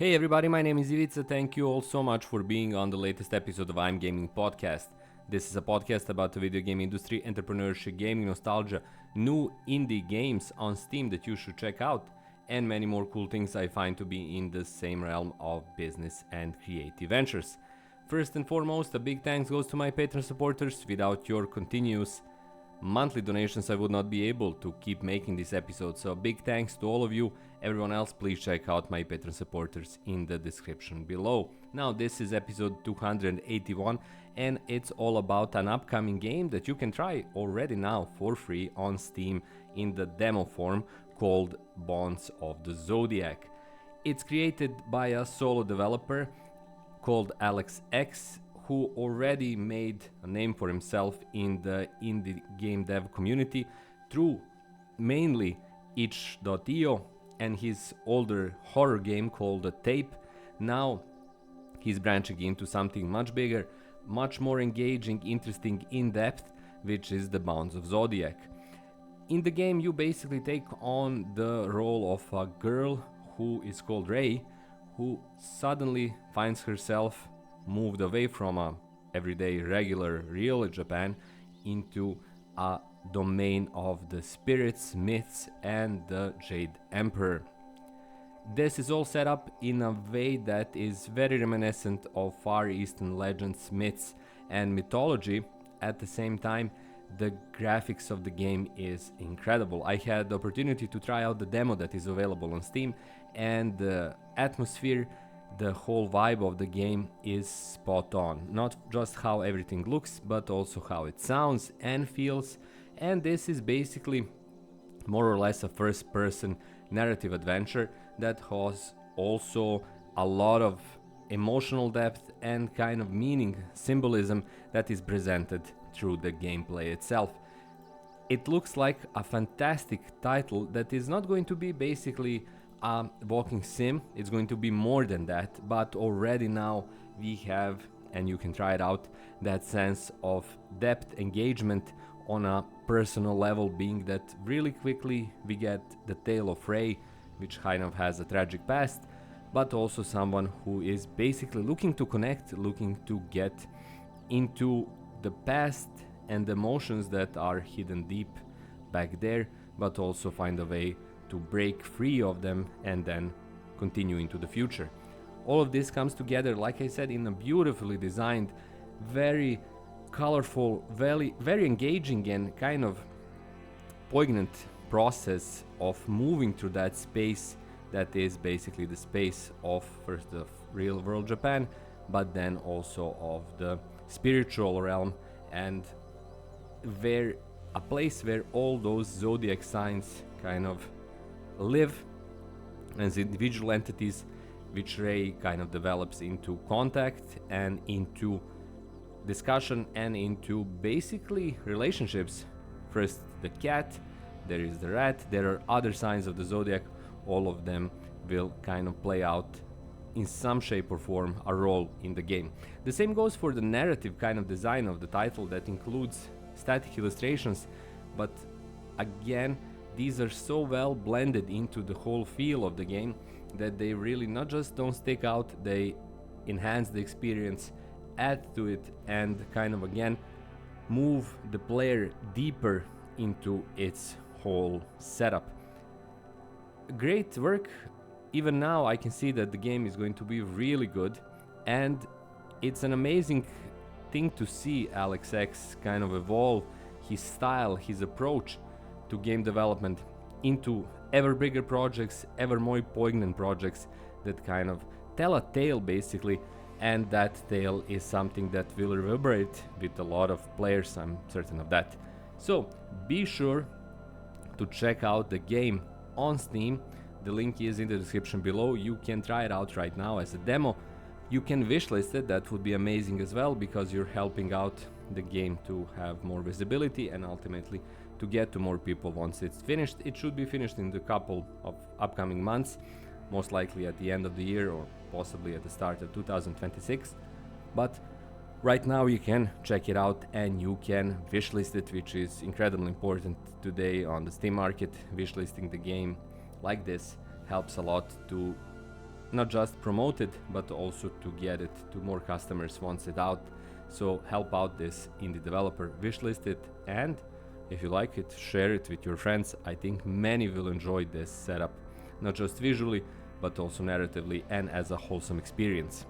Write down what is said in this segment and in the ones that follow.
Hey everybody, my name is Ivica. Thank you all so much for being on the latest episode of I'm Gaming Podcast. This is a podcast about the video game industry, entrepreneurship, gaming nostalgia, new indie games on Steam that you should check out, and many more cool things I find to be in the same realm of business and creative ventures. First and foremost, a big thanks goes to my Patreon supporters. Without your continuous monthly donations, I would not be able to keep making these episodes. So big thanks to all of you. Everyone else, please check out my Patreon supporters in the description below. Now, this is episode 281, and it's all about an upcoming game that you can try already now for free on Steam in the demo form called Bonds of the Zodiac. It's created by a solo developer called Alex X, who already made a name for himself in the indie game dev community through mainly itch.io and his older horror game called The Tape. Now he's branching into something much bigger, much more engaging, interesting, in-depth, which is the Bonds of Zodiac. In the game you basically take on the role of a girl who is called Ray, who suddenly finds herself moved away from a everyday regular real Japan into a domain of the spirits, myths, and the Jade Emperor. This is all set up in a way that is very reminiscent of Far Eastern legends, myths, and mythology. At the same time, the graphics of the game is incredible. I had the opportunity to try out the demo that is available on Steam, and the atmosphere, the whole vibe of the game is spot on. Not just how everything looks, but also how it sounds and feels. And this is basically more or less a first-person narrative adventure that has also a lot of emotional depth and kind of meaning, symbolism that is presented through the gameplay itself. It looks like a fantastic title that is not going to be basically a walking sim. It's going to be more than that, but already now we have, and you can try it out, that sense of depth, engagement on a personal level, being that really quickly we get the tale of Ray, which kind of has a tragic past, but also someone who is basically looking to connect, looking to get into the past and the emotions that are hidden deep back there, but also find a way to break free of them and then continue into the future. All of this comes together, like I said, in a beautifully designed, very colorful, very engaging and kind of poignant process of moving through that space that is basically the space of first the real world Japan, but then also of the spiritual realm, and where a place where all those zodiac signs kind of live as individual entities, which Ray kind of develops into contact and into discussion and into basically relationships. First the cat, there is the rat, there are other signs of the zodiac. All of them will kind of play out in some shape or form a role in the game. The same goes for the narrative kind of design of the title that includes static illustrations, but again these are so well blended into the whole feel of the game that they really not just don't stick out, they enhance the experience, add to it, and kind of again move the player deeper into its whole setup. Great work. Even now I can see that the game is going to be really good, and it's an amazing thing to see Alex X kind of evolve his style, his approach to game development into ever bigger projects, ever more poignant projects that kind of tell a tale basically, and that tale is something that will reverberate with a lot of players, I'm certain of that. So be sure to check out the game on Steam. The link is in the description below. You can try it out right now as a demo. You can wishlist it, that would be amazing as well, because you're helping out the game to have more visibility and ultimately to get to more people once it's finished. It should be finished in a couple of upcoming months, most likely at the end of the year or possibly at the start of 2026. But right now you can check it out and you can wishlist it, which is incredibly important today on the Steam market. Wishlisting the game like this helps a lot to not just promote it, but also to get it to more customers once it's out. So help out this indie developer, wishlist it, and if you like it, share it with your friends. I think many will enjoy this setup, not just visually, but also narratively and as a wholesome experience.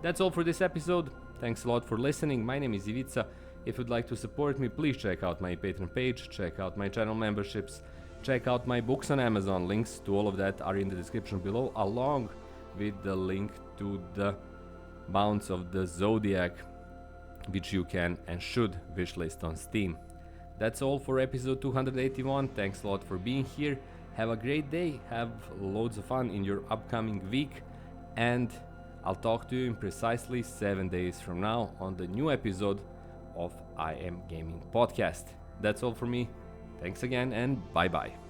That's all for this episode. Thanks a lot for listening. My name is Ivica. If you'd like to support me, please check out my Patreon page, check out my channel memberships, check out my books on Amazon. Links to all of that are in the description below, along with the link to the Bounce of the Zodiac, which you can and should wishlist on Steam. That's all for episode 281. Thanks a lot for being here. Have a great day, have loads of fun in your upcoming week, and I'll talk to you in precisely 7 days from now on the new episode of I Am Gaming Podcast. That's all for me. Thanks again, and bye bye.